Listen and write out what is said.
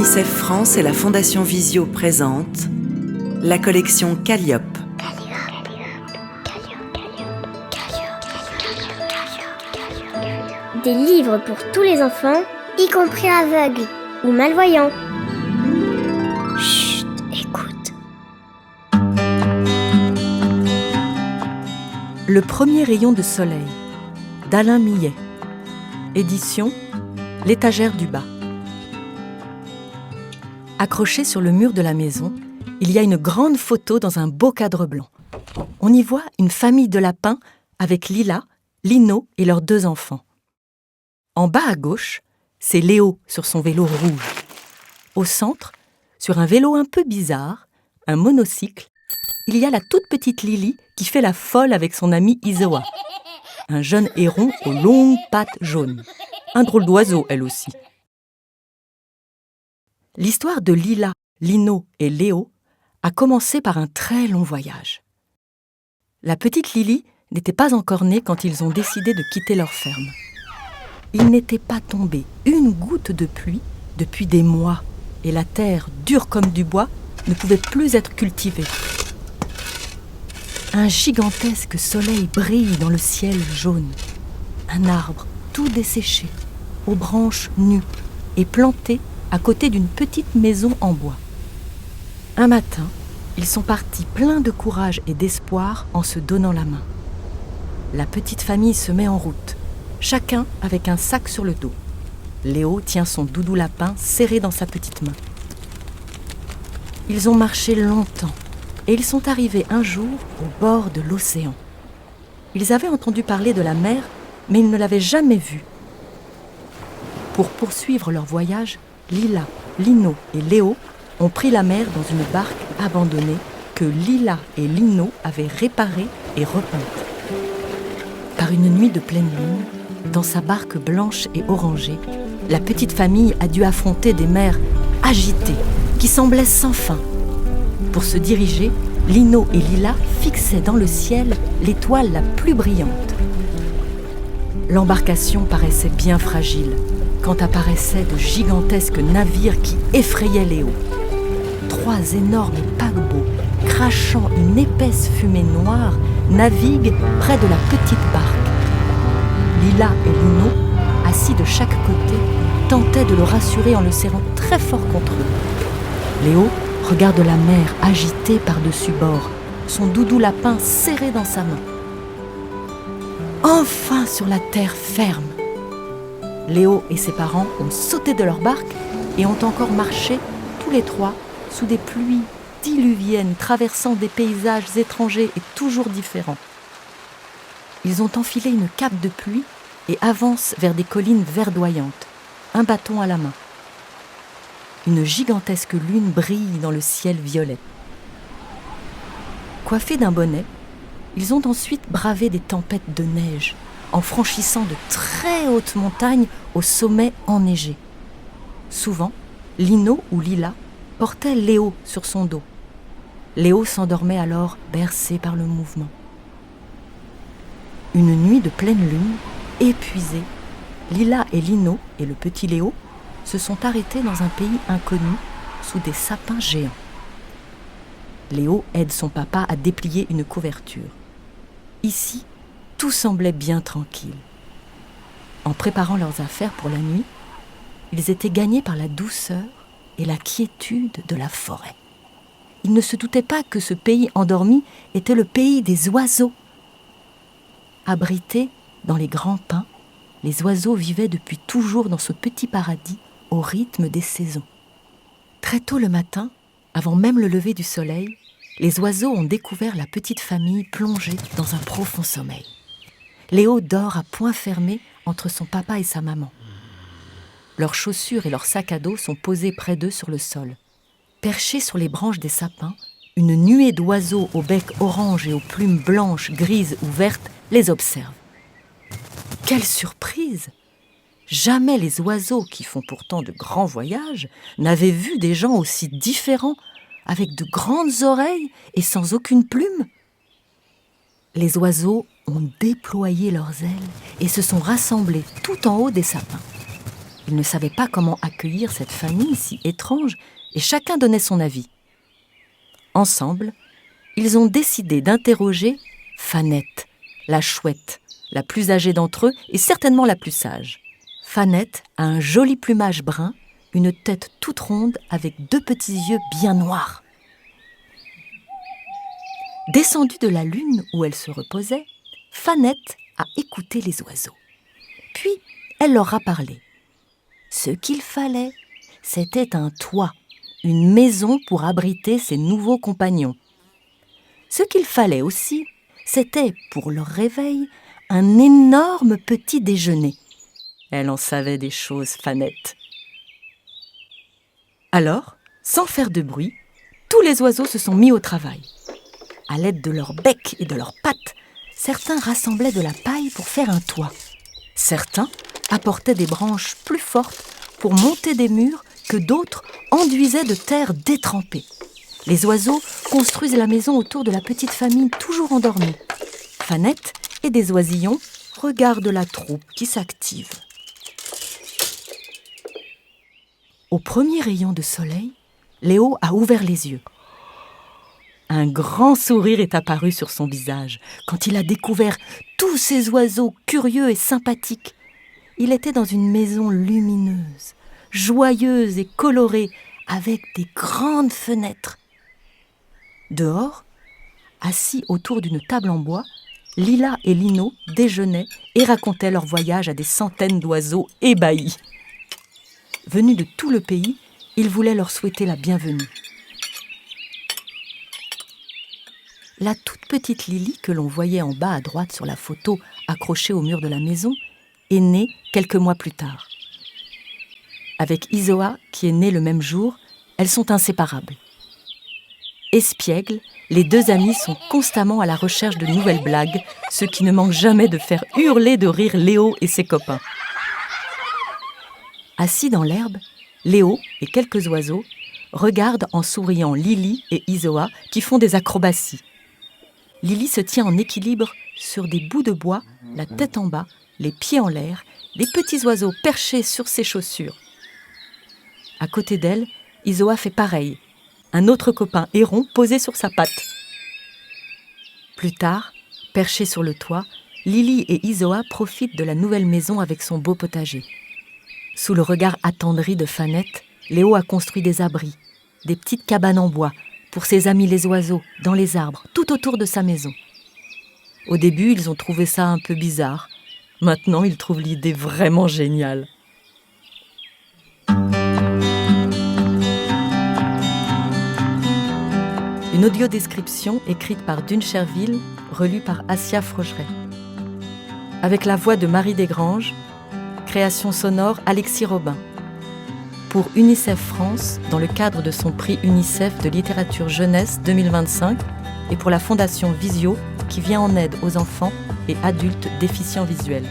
UNICEF France et la Fondation Visio présentent la collection Calliope. Des livres pour tous les enfants, y compris aveugles ou malvoyants. Chut, écoute. Le premier rayon de soleil, d'Alain Millet. Édition L'étagère du bas. Accrochée sur le mur de la maison, il y a une grande photo dans un beau cadre blanc. On y voit une famille de lapins avec Lila, Lino et leurs 2 enfants. En bas à gauche, c'est Léo sur son vélo rouge. Au centre, sur un vélo un peu bizarre, un monocycle, il y a la toute petite Lily qui fait la folle avec son ami Isoa, un jeune héron aux longues pattes jaunes. Un drôle d'oiseau, elle aussi. L'histoire de Lila, Lino et Léo a commencé par un très long voyage. La petite Lily n'était pas encore née quand ils ont décidé de quitter leur ferme. Il n'était pas tombé une goutte de pluie depuis des mois et la terre, dure comme du bois, ne pouvait plus être cultivée. Un gigantesque soleil brille dans le ciel jaune. Un arbre tout desséché, aux branches nues et planté à côté d'une petite maison en bois. Un matin, ils sont partis pleins de courage et d'espoir en se donnant la main. La petite famille se met en route, chacun avec un sac sur le dos. Léo tient son doudou lapin serré dans sa petite main. Ils ont marché longtemps et ils sont arrivés un jour au bord de l'océan. Ils avaient entendu parler de la mer, mais ils ne l'avaient jamais vue. Pour poursuivre leur voyage, Lila, Lino et Léo ont pris la mer dans une barque abandonnée que Lila et Lino avaient réparée et repeinte. Par une nuit de pleine lune, dans sa barque blanche et orangée, la petite famille a dû affronter des mers agitées qui semblaient sans fin. Pour se diriger, Lino et Lila fixaient dans le ciel l'étoile la plus brillante. L'embarcation paraissait bien fragile quand apparaissaient de gigantesques navires qui effrayaient Léo. 3 énormes paquebots, crachant une épaisse fumée noire, naviguent près de la petite barque. Lila et Lino, assis de chaque côté, tentaient de le rassurer en le serrant très fort contre eux. Léo regarde la mer agitée par-dessus bord, son doudou lapin serré dans sa main. Enfin sur la terre ferme! Léo et ses parents ont sauté de leur barque et ont encore marché, tous les 3, sous des pluies diluviennes traversant des paysages étrangers et toujours différents. Ils ont enfilé une cape de pluie et avancent vers des collines verdoyantes, un bâton à la main. Une gigantesque lune brille dans le ciel violet. Coiffés d'un bonnet, ils ont ensuite bravé des tempêtes de neige, en franchissant de très hautes montagnes au sommet enneigé. Souvent, Lino ou Lila portait Léo sur son dos. Léo s'endormait alors bercé par le mouvement. Une nuit de pleine lune, épuisés, Lila et Lino et le petit Léo se sont arrêtés dans un pays inconnu sous des sapins géants. Léo aide son papa à déplier une couverture. Ici, tout semblait bien tranquille. En préparant leurs affaires pour la nuit, ils étaient gagnés par la douceur et la quiétude de la forêt. Ils ne se doutaient pas que ce pays endormi était le pays des oiseaux. Abrités dans les grands pins, les oiseaux vivaient depuis toujours dans ce petit paradis au rythme des saisons. Très tôt le matin, avant même le lever du soleil, les oiseaux ont découvert la petite famille plongée dans un profond sommeil. Léo dort à poings fermés entre son papa et sa maman. Leurs chaussures et leurs sacs à dos sont posés près d'eux sur le sol. Perchés sur les branches des sapins, une nuée d'oiseaux au bec orange et aux plumes blanches, grises ou vertes les observe. Quelle surprise! Jamais les oiseaux, qui font pourtant de grands voyages, n'avaient vu des gens aussi différents, avec de grandes oreilles et sans aucune plume. Les oiseaux ont déployé leurs ailes et se sont rassemblés tout en haut des sapins. Ils ne savaient pas comment accueillir cette famille si étrange et chacun donnait son avis. Ensemble, ils ont décidé d'interroger Fanette, la chouette, la plus âgée d'entre eux et certainement la plus sage. Fanette a un joli plumage brun, une tête toute ronde avec 2 petits yeux bien noirs. Descendue de la lune où elle se reposait, Fanette a écouté les oiseaux. Puis, elle leur a parlé. Ce qu'il fallait, c'était un toit, une maison pour abriter ses nouveaux compagnons. Ce qu'il fallait aussi, c'était, pour leur réveil, un énorme petit déjeuner. Elle en savait des choses, Fanette. Alors, sans faire de bruit, tous les oiseaux se sont mis au travail. À l'aide de leurs becs et de leurs pattes, certains rassemblaient de la paille pour faire un toit. Certains apportaient des branches plus fortes pour monter des murs que d'autres enduisaient de terre détrempée. Les oiseaux construisent la maison autour de la petite famille toujours endormie. Fanette et des oisillons regardent la troupe qui s'active. Au premier rayon de soleil, Léo a ouvert les yeux. Un grand sourire est apparu sur son visage quand il a découvert tous ces oiseaux curieux et sympathiques. Il était dans une maison lumineuse, joyeuse et colorée, avec des grandes fenêtres. Dehors, assis autour d'une table en bois, Lila et Lino déjeunaient et racontaient leur voyage à des centaines d'oiseaux ébahis. Venus de tout le pays, ils voulaient leur souhaiter la bienvenue. La toute petite Lily, que l'on voyait en bas à droite sur la photo accrochée au mur de la maison, est née quelques mois plus tard. Avec Isoa, qui est née le même jour, elles sont inséparables. Espiègles, les 2 amies sont constamment à la recherche de nouvelles blagues, ce qui ne manque jamais de faire hurler de rire Léo et ses copains. Assis dans l'herbe, Léo et quelques oiseaux regardent en souriant Lily et Isoa qui font des acrobaties. Lily se tient en équilibre sur des bouts de bois, la tête en bas, les pieds en l'air, les petits oiseaux perchés sur ses chaussures. À côté d'elle, Isoa fait pareil, un autre copain héron posé sur sa patte. Plus tard, perché sur le toit, Lily et Isoa profitent de la nouvelle maison avec son beau potager. Sous le regard attendri de Fanette, Léo a construit des abris, des petites cabanes en bois, pour ses amis les oiseaux, dans les arbres, tout autour de sa maison. Au début, ils ont trouvé ça un peu bizarre. Maintenant, ils trouvent l'idée vraiment géniale. Une audiodescription écrite par Dune Cherville, relue par Assia Frogeret. Avec la voix de Marie Desgranges, création sonore Alexis Robin. Pour UNICEF France, dans le cadre de son prix UNICEF de littérature jeunesse 2025, et pour la Fondation Visio, qui vient en aide aux enfants et adultes déficients visuels.